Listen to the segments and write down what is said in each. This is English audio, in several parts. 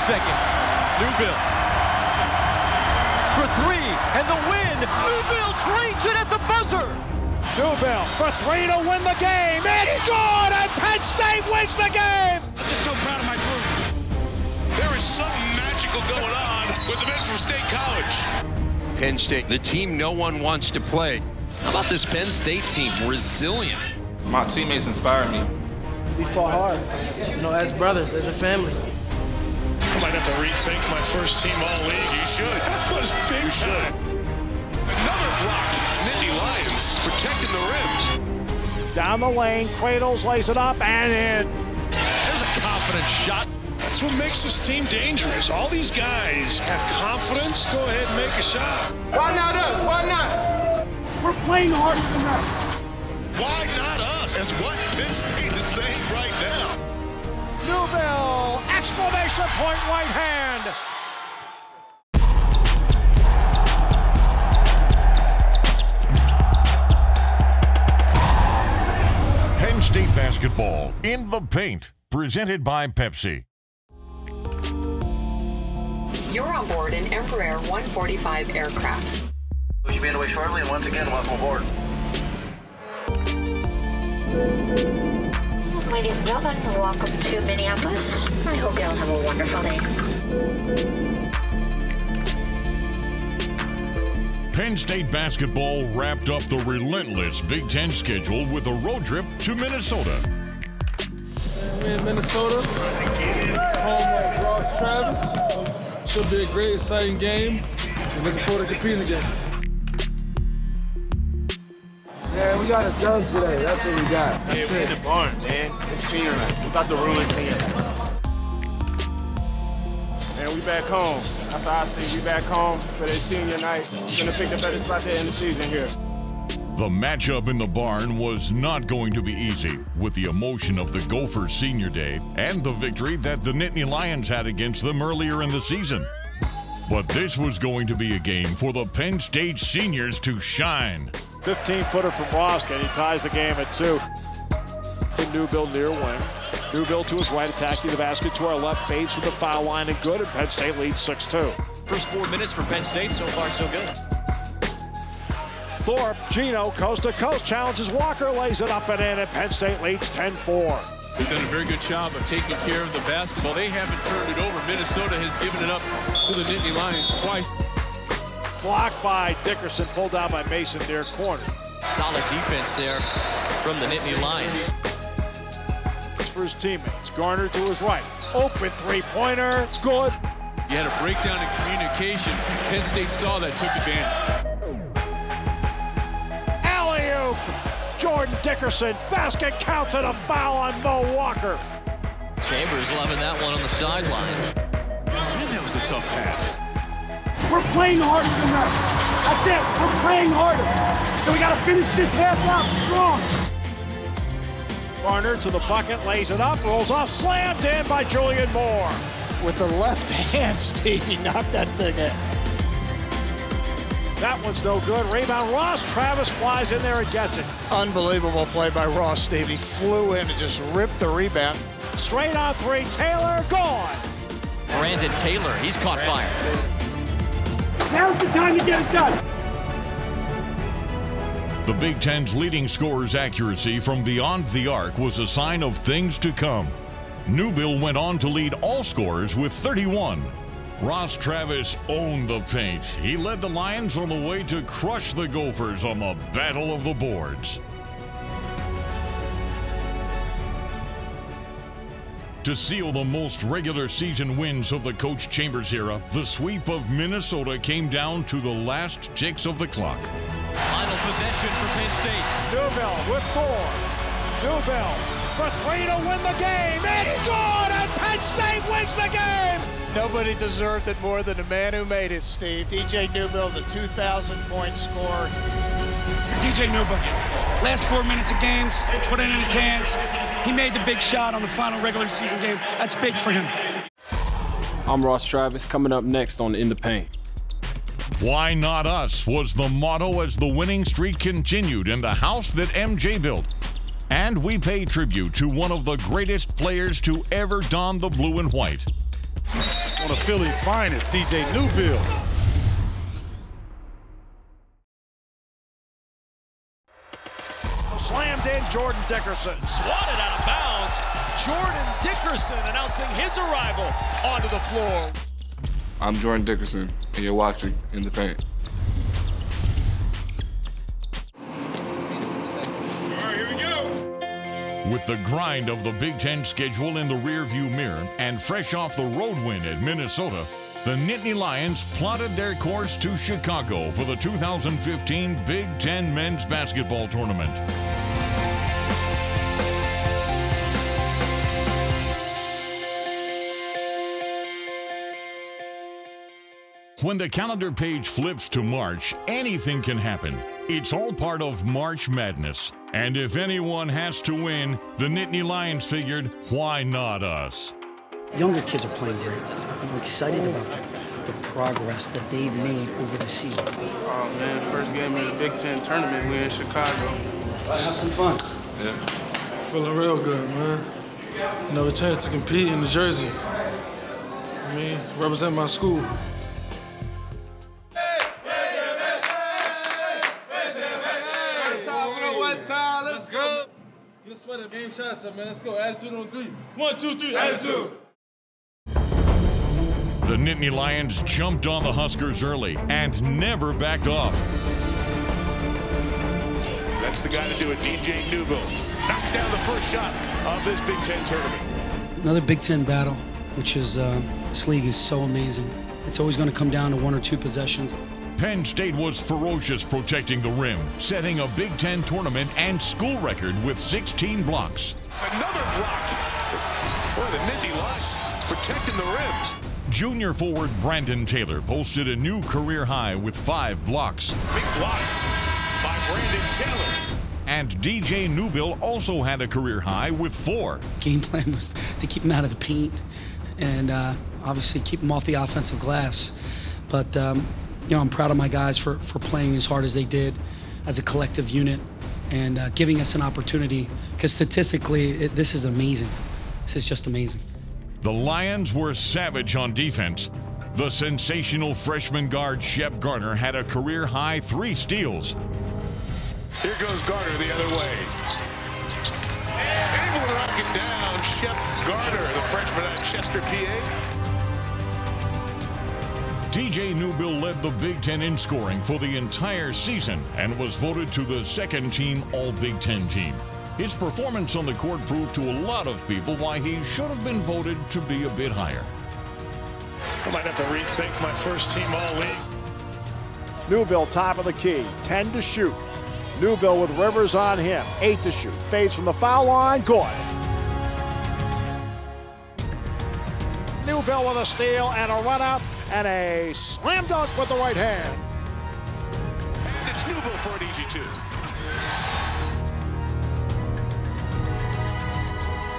seconds. Newbill for three, and the win. Newbill drains it at the buzzer. Newbill for three to win the game. It's good, and Penn State wins the game. I'm just so proud of my group. There is something magical going on with the men from State College. Penn State, the team no one wants to play. How about this Penn State team? Resilient. My teammates inspire me. We fought hard, as brothers, as a family. I might have to rethink my first team all-league. You should. That was big time. Another block. Nittany Lions protecting the rim. Down the lane, Cradles lays it up and in. There's a confident shot. That's what makes this team dangerous. All these guys have confidence. Go ahead and make a shot. Why not us? Why not? We're playing harder than that. Why not us? That's what Penn State is saying right now. Newbill, exclamation point, right hand. Penn State basketball in the paint, presented by Pepsi. You're on board an Embraer 145 aircraft. We should be underway shortly, and once again, welcome aboard. Ladies and gentlemen, welcome to Minneapolis. I hope you all have a wonderful day. Penn State basketball wrapped up the relentless Big Ten schedule with a road trip to Minnesota. We're in Minnesota, home of Ross Travis. Should be a great, exciting game. So looking forward to competing again. Yeah, we got a dub today. That's what we got. We're in the barn, man. It's senior night. We got the rulers here. And we back home. That's how I see it. We back home for their senior night. We're gonna pick the better spot there in the season here. The matchup in the barn was not going to be easy, with the emotion of the Gophers' senior day and the victory that the Nittany Lions had against them earlier in the season. But this was going to be a game for the Penn State seniors to shine. 15-footer from Roskin. He ties the game at 2. Newbill near wing. Newbill to his right, attacking the basket to our left, fades from the foul line and good, and Penn State leads 6-2. First 4 minutes for Penn State, so far so good. Thorpe, Gino, coast to coast, challenges Walker, lays it up and in, and Penn State leads 10-4. They've done a very good job of taking care of the basketball. They haven't turned it over. Minnesota has given it up to the Nittany Lions twice. Blocked by Dickerson, pulled down by Mason near corner. Solid defense there from the Nittany Lions. For his teammates, Garner to his right. Open three-pointer, it's good. You had a breakdown in communication. Penn State saw that, took advantage. Alley-oop! Jordan Dickerson, basket counts and a foul on Mo Walker. Chambers loving that one on the sideline. Man, that was a tough pass. We're playing harder than that. That's it. We're playing harder. So we got to finish this half out strong. Garner to the bucket, lays it up, rolls off, slammed in by Julian Moore. With the left hand, Steve, he knocked that thing in. That one's no good. Rebound, Ross Travis flies in there and gets it. Unbelievable play by Ross, Steve. He flew in and just ripped the rebound. Straight on three, Taylor, gone. Brandon Taylor, he's caught fire. Now's the time to get it done. The Big Ten's leading scorer's accuracy from beyond the arc was a sign of things to come. Newbill went on to lead all scorers with 31. Ross Travis owned the paint. He led the Lions on the way to crush the Gophers on the Battle of the Boards. To seal the most regular season wins of the Coach Chambers era, the sweep of Minnesota came down to the last ticks of the clock. Final possession for Penn State. Newbill with 4. Newbill for 3 to win the game. It's good, and Penn State wins the game. Nobody deserved it more than the man who made it, Steve. DJ Newbill, the 2,000-point scorer. DJ Newbill, last 4 minutes of games, put it in his hands. He made the big shot on the final regular season game. That's big for him. I'm Ross Travis, coming up next on In the Paint. Why not us was the motto as the winning streak continued in the house that MJ built. And we pay tribute to one of the greatest players to ever don the blue and white. One of Philly's finest, DJ Newbill. Slammed in, Jordan Dickerson. Swatted out of bounds. Jordan Dickerson announcing his arrival onto the floor. I'm Jordan Dickerson, and you're watching In the Paint. With the grind of the Big Ten schedule in the rearview mirror and fresh off the road win at Minnesota, the Nittany Lions plotted their course to Chicago for the 2015 Big Ten Men's Basketball Tournament. When the calendar page flips to March, anything can happen. It's all part of March Madness. And if anyone has to win, the Nittany Lions figured, why not us? Younger kids are playing great. I'm excited about the progress that they've made over the season. Oh man, first game of the Big Ten tournament, we're in Chicago. Have some fun. Yeah. Feeling real good, man. Another chance to compete in the jersey. I mean, represent my school. Let's go. Get a sweater, game shots up, man. Let's go. Attitude on 3. 1, 2, 3. Attitude. The Nittany Lions jumped on the Huskers early and never backed off. That's the guy to do it, DJ Newbill. Knocks down the first shot of this Big Ten tournament. Another Big Ten battle, which is, this league is so amazing. It's always going to come down to 1 or 2 possessions. Penn State was ferocious protecting the rim, setting a Big Ten tournament and school record with 16 blocks. Another block. Boy, the Nittany Lions protecting the rim. Junior forward Brandon Taylor posted a new career high with 5 blocks. Big block by Brandon Taylor. And DJ Newbill also had a career high with 4. Game plan was to keep him out of the paint and obviously keep him off the offensive glass. But you know, I'm proud of my guys for playing as hard as they did as a collective unit and giving us an opportunity, because statistically, this is amazing. This is just amazing. The Lions were savage on defense. The sensational freshman guard Shep Garner had a career-high 3 steals. Here goes Garner the other way. Able to knock it down, Shep Garner, the freshman at Chester, PA. DJ Newbill led the Big Ten in scoring for the entire season and was voted to the 2nd-team All-Big Ten team. His performance on the court proved to a lot of people why he should have been voted to be a bit higher. I might have to rethink my first-team All-League. Newbill top of the key, 10 to shoot. Newbill with Rivers on him, 8 to shoot. Fades from the foul line, good. Newbill with a steal and a run out and a slam dunk with the right hand. And it's Newbill for an easy 2.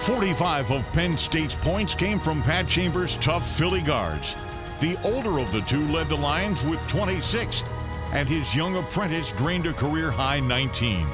45 of Penn State's points came from Pat Chambers' tough Philly guards. The older of the two led the Lions with 26, and his young apprentice drained a career-high 19.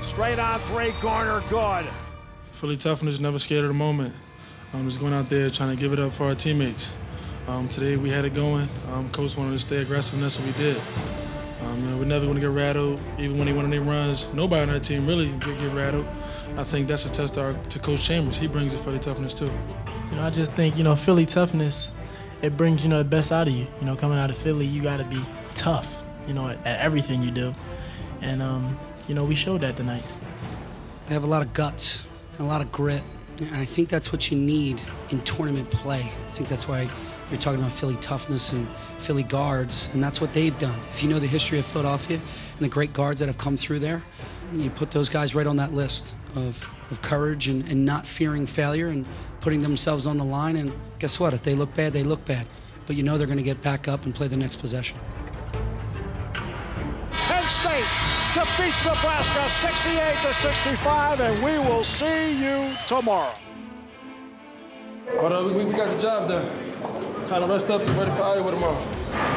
Straight on 3, Garner, good. Philly toughness, never scared of the moment. Just going out there trying to give it up for our teammates. Today we had it going. Coach wanted to stay aggressive, and that's what we did. You know, we're never going to get rattled, even when he went on their runs. Nobody on that team really get rattled. I think that's a test to Coach Chambers. He brings the Philly toughness too. You know, I just think, you know, Philly toughness, it brings, you know, the best out of you. You know, coming out of Philly, you got to be tough, you know, at everything you do. And, you know, we showed that tonight. They have a lot of guts and a lot of grit, and I think that's what you need in tournament play. I think that's why you're talking about Philly toughness and Philly guards, and that's what they've done. If you know the history of Philadelphia and the great guards that have come through there, you put those guys right on that list of courage and not fearing failure and putting themselves on the line, and guess what? If they look bad, they look bad. But you know they're going to get back up and play the next possession. Penn State defeats Nebraska 68-65, and we will see you tomorrow. But we got the job done. Time to rest up and ready for Iowa tomorrow.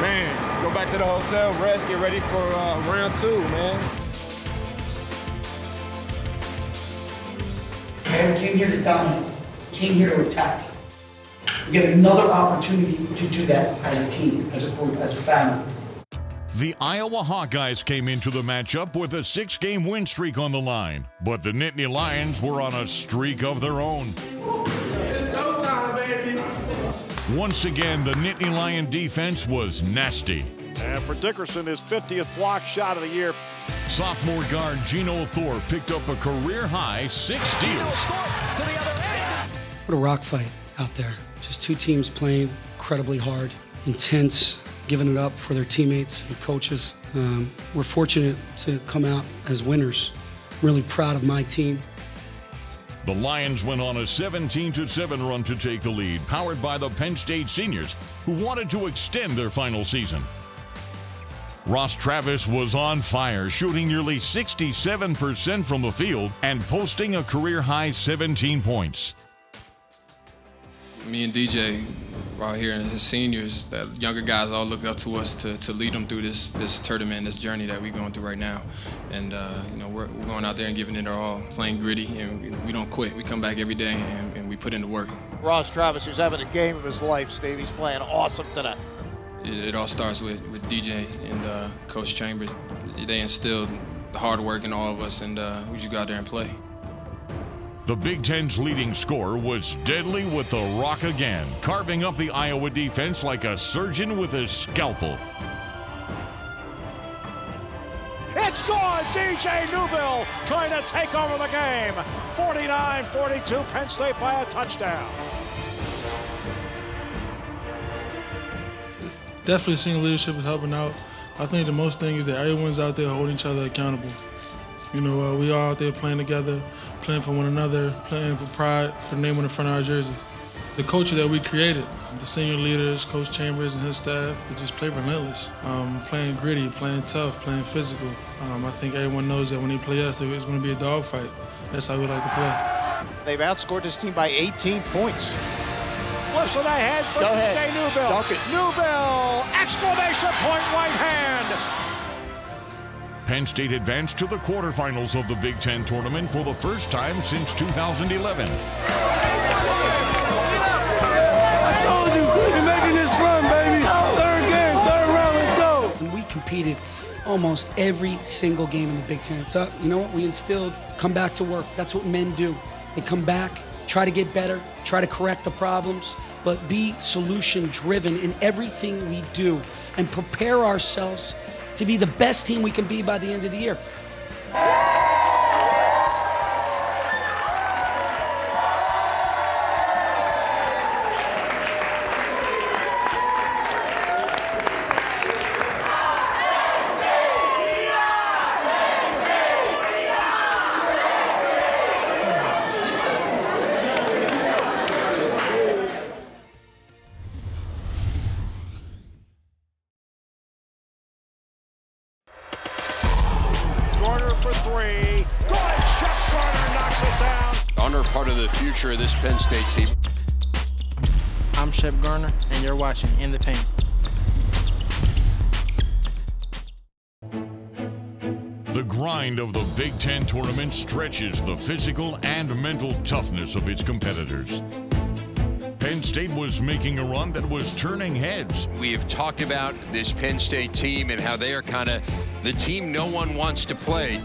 Man, go back to the hotel, rest, get ready for round 2, man. I came here to dominate, came here to attack. We get another opportunity to do that as a team, as a group, as a family. The Iowa Hawkeyes came into the matchup with a 6-game win streak on the line, but the Nittany Lions were on a streak of their own. It's showtime, baby. Once again, the Nittany Lion defense was nasty. And for Dickerson, his 50th block shot of the year. Sophomore guard Gino Thor picked up a career-high 6 steals. What a rock fight out there. Just two teams playing incredibly hard, intense, giving it up for their teammates and coaches. We're fortunate to come out as winners. I'm really proud of my team. The Lions went on a 17-7 run to take the lead, powered by the Penn State seniors, who wanted to extend their final season. Ross Travis was on fire, shooting nearly 67% from the field and posting a career-high 17 points. Me and DJ out here and his seniors, the younger guys all look up to us to lead them through this tournament, this journey that we're going through right now. And you know, we're going out there and giving it our all, playing gritty, and we don't quit. We come back every day and we put in the work. Ross Travis, who's having a game of his life, Steve. He's playing awesome tonight. It all starts with DJ and Coach Chambers. They instilled the hard work in all of us, and we just go out there and play. The Big Ten's leading scorer was deadly with the rock again, carving up the Iowa defense like a surgeon with his scalpel. It's gone! DJ Newbill trying to take over the game. 49-42, Penn State by a touchdown. Definitely seeing leadership is helping out. I think the most thing is that everyone's out there holding each other accountable. You know, we all out there playing together, playing for one another, playing for pride, for the name on the front of our jerseys. The culture that we created, the senior leaders, Coach Chambers and his staff, they just play relentless, playing gritty, playing tough, playing physical. I think everyone knows that when they play us, it's going to be a dogfight. That's how we like to play. They've outscored this team by 18 points. Flips it ahead for DJ Newbill. Newbill, exclamation point, right hand. Penn State advanced to the quarterfinals of the Big Ten tournament for the first time since 2011. I told you, we're making this run, baby. Third game, third round, let's go. And we competed almost every single game in the Big Ten. So, you know what, we instilled, come back to work. That's what men do. They come back, try to get better, try to correct the problems, but be solution-driven in everything we do and prepare ourselves to be the best team we can be by the end of the year. For three. Good shot. Garner knocks it down. Garner, part of the future of this Penn State team. I'm Shep Garner, and you're watching In the Paint. The grind of the Big Ten tournament stretches the physical and mental toughness of its competitors. Penn State was making a run that was turning heads. We have talked about this Penn State team and how they are kind of the team no one wants to play.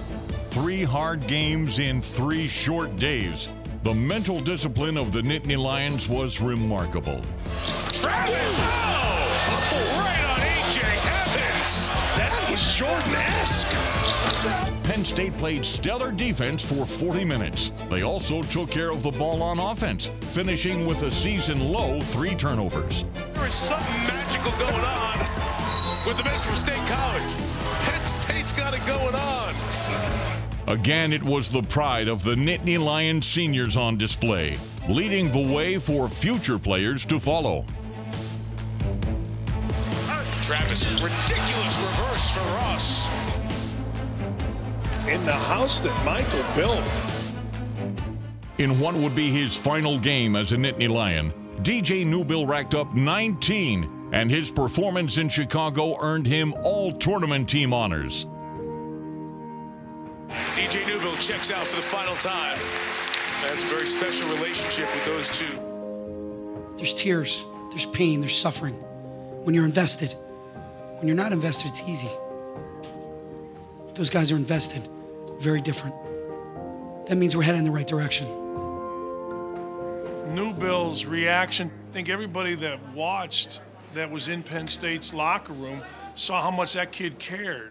3 hard games in 3 short days. The mental discipline of the Nittany Lions was remarkable. Travis! Oh! Right on AJ Evans! That was Jordan-esque. Penn State played stellar defense for 40 minutes. They also took care of the ball on offense, finishing with a season-low 3 turnovers. There is something magical going on with the men from State College. Penn State's got it going on. Again, it was the pride of the Nittany Lions seniors on display, leading the way for future players to follow. Travis, ridiculous reverse for Ross. In the house that Michael built. In what would be his final game as a Nittany Lion, DJ Newbill racked up 19, and his performance in Chicago earned him all tournament team honors. DJ Newbill checks out for the final time. That's a very special relationship with those two. There's tears, there's pain, there's suffering. When you're invested. When you're not invested, it's easy. Those guys are invested. Very different. That means we're heading in the right direction. Newbill's reaction, I think everybody that watched that was in Penn State's locker room saw how much that kid cared.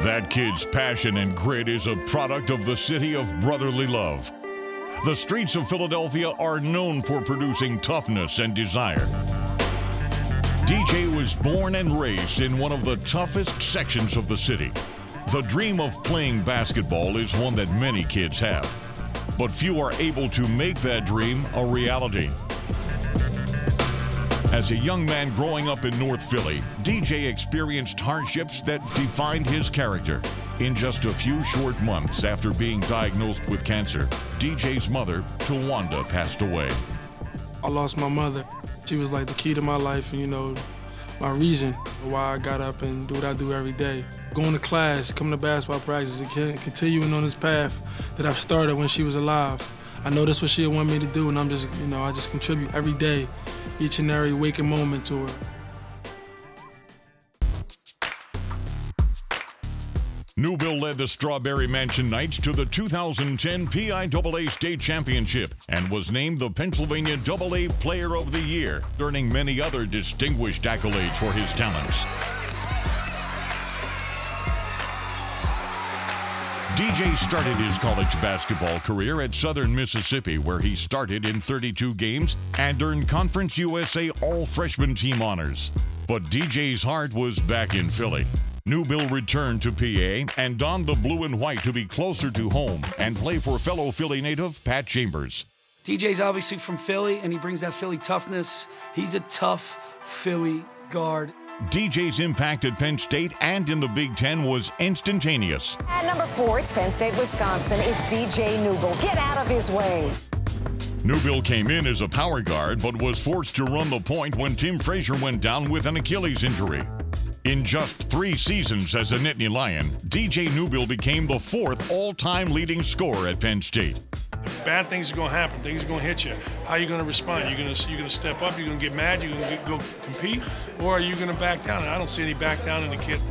That kid's passion and grit is a product of the city of brotherly love. The streets of Philadelphia are known for producing toughness and desire. DJ was born and raised in one of the toughest sections of the city. The dream of playing basketball is one that many kids have, but few are able to make that dream a reality. As a young man growing up in North Philly, DJ experienced hardships that defined his character. In just a few short months after being diagnosed with cancer, DJ's mother, Tawanda, passed away. I lost my mother. She was like the key to my life and, you know, my reason why I got up and do what I do every day. Going to class, coming to basketball practice, and continuing on this path that I've started when she was alive. I know that's what she wanted me to do, and I'm just, you know, I just contribute every day, each and every waking moment to her. Newbill led the Strawberry Mansion Knights to the 2010 PIAA State Championship and was named the Pennsylvania AA Player of the Year, earning many other distinguished accolades for his talents. DJ started his college basketball career at Southern Mississippi, where he started in 32 games and earned Conference USA All-Freshman Team honors. But DJ's heart was back in Philly. Newbill returned to PA and donned the blue and white to be closer to home and play for fellow Philly native Pat Chambers. DJ's obviously from Philly, and he brings that Philly toughness. He's a tough Philly guard. DJ's impact at Penn State and in the Big Ten was instantaneous. At number 4, it's Penn State, Wisconsin. It's DJ Newbill. Get out of his way. Newbill came in as a power guard, but was forced to run the point when Tim Frazier went down with an Achilles injury. In just 3 seasons as a Nittany Lion, DJ Newbill became the 4th all-time leading scorer at Penn State. Bad things are going to happen. Things are going to hit you. How are you going to respond? You're going to step up? You're going to get mad? You're going to go compete? Or are you going to back down? And I don't see any back down in the kid.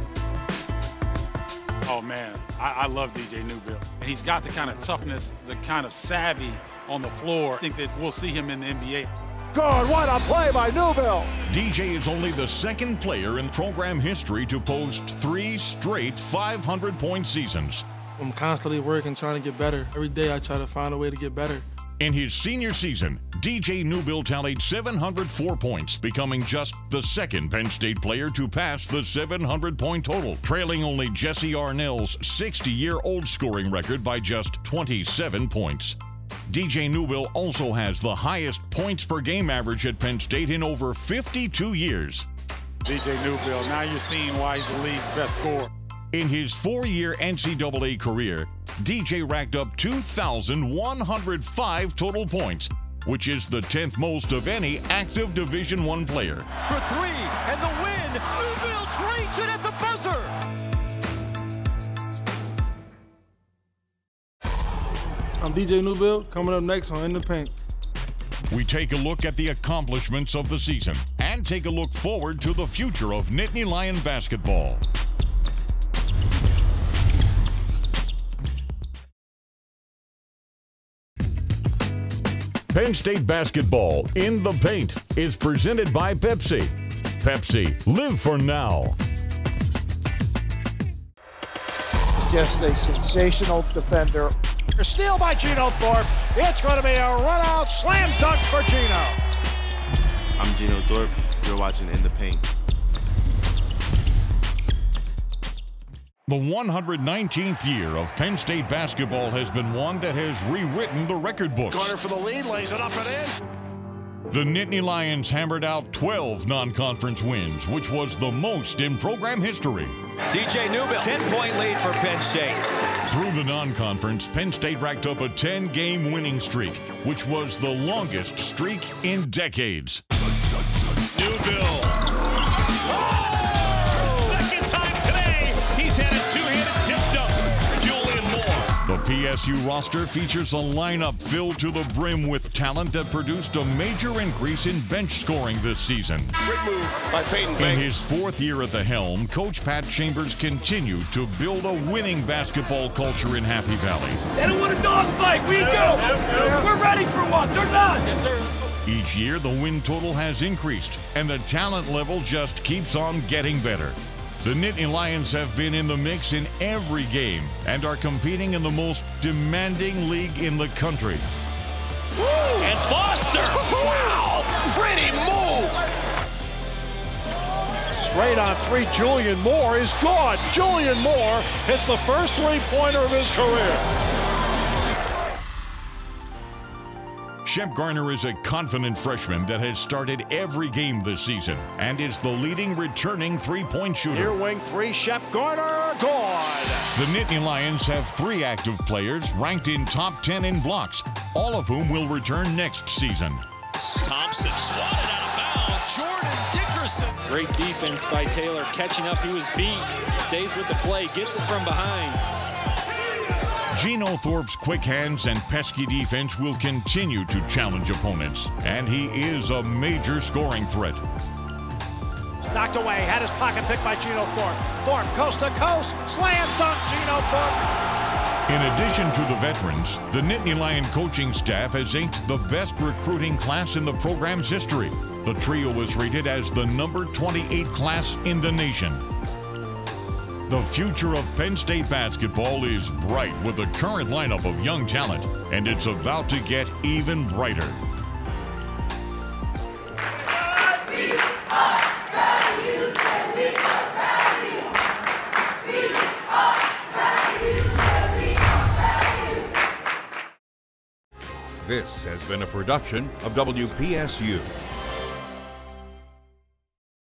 Oh, man, I love DJ Newbill. And he's got the kind of toughness, the kind of savvy on the floor. I think that we'll see him in the NBA. Good, what a play by Newbill. DJ is only the 2nd player in program history to post 3 straight 500-point seasons. I'm constantly working, trying to get better. Every day I try to find a way to get better. In his senior season, DJ Newbill tallied 704 points, becoming just the 2nd Penn State player to pass the 700-point total, trailing only Jesse Arnell's 60-year-old scoring record by just 27 points. DJ Newbill also has the highest points per game average at Penn State in over 52 years. DJ Newbill, now you're seeing why he's the league's best scorer. In his 4-year NCAA career, DJ racked up 2,105 total points, which is the 10th most of any active Division I player. For 3, and the win! Newbill drains it at the buzzer! I'm DJ Newbill, coming up next on In the Paint. We take a look at the accomplishments of the season and take a look forward to the future of Nittany Lion basketball. Penn State basketball in the paint is presented by Pepsi. Pepsi, live for now. Just a sensational defender. Steal by Gino Thorpe. It's going to be a run-out slam dunk for Gino. I'm Gino Thorpe. You're watching In the Paint. The 119th year of Penn State basketball has been one that has rewritten the record books. Carter for the lead, lays it up and in. The Nittany Lions hammered out 12 non-conference wins, which was the most in program history. DJ Newbill, 10-point lead for Penn State. Through the non-conference, Penn State racked up a 10-game winning streak, which was the longest streak in decades. Newbill. Oh! Second time today, he's had a PSU roster features a lineup filled to the brim with talent that produced a major increase in bench scoring this season. Great move by Peyton In Banks. his fourth year at the helm, Coach Pat Chambers continued to build a winning basketball culture in Happy Valley. They don't want a dogfight. We do. We're ready for one. They're not. Yes, sir. Each year, the win total has increased, and the talent level just keeps on getting better. The Nittany Lions have been in the mix in every game and are competing in the most demanding league in the country. And Foster. Wow. Pretty move. Straight on three, Julian Moore is good. Julian Moore hits the first three-pointer of his career. Shep Garner is a confident freshman that has started every game this season and is the leading returning three-point shooter. Near wing three, Shep Garner, good. The Nittany Lions have 3 active players ranked in top 10 in blocks, all of whom will return next season. Thompson swatted out of bounds. Jordan Dickerson. Great defense by Taylor, catching up. He was beat, stays with the play, gets it from behind. Geno Thorpe's quick hands and pesky defense will continue to challenge opponents, and he is a major scoring threat. Knocked away, had his pocket picked by Geno Thorpe. Thorpe, coast to coast, slam dunk, Geno Thorpe. In addition to the veterans, the Nittany Lion coaching staff has inked the best recruiting class in the program's history. The trio was rated as the number 28 class in the nation. The future of Penn State basketball is bright with the current lineup of young talent, and it's about to get even brighter. This has been a production of WPSU.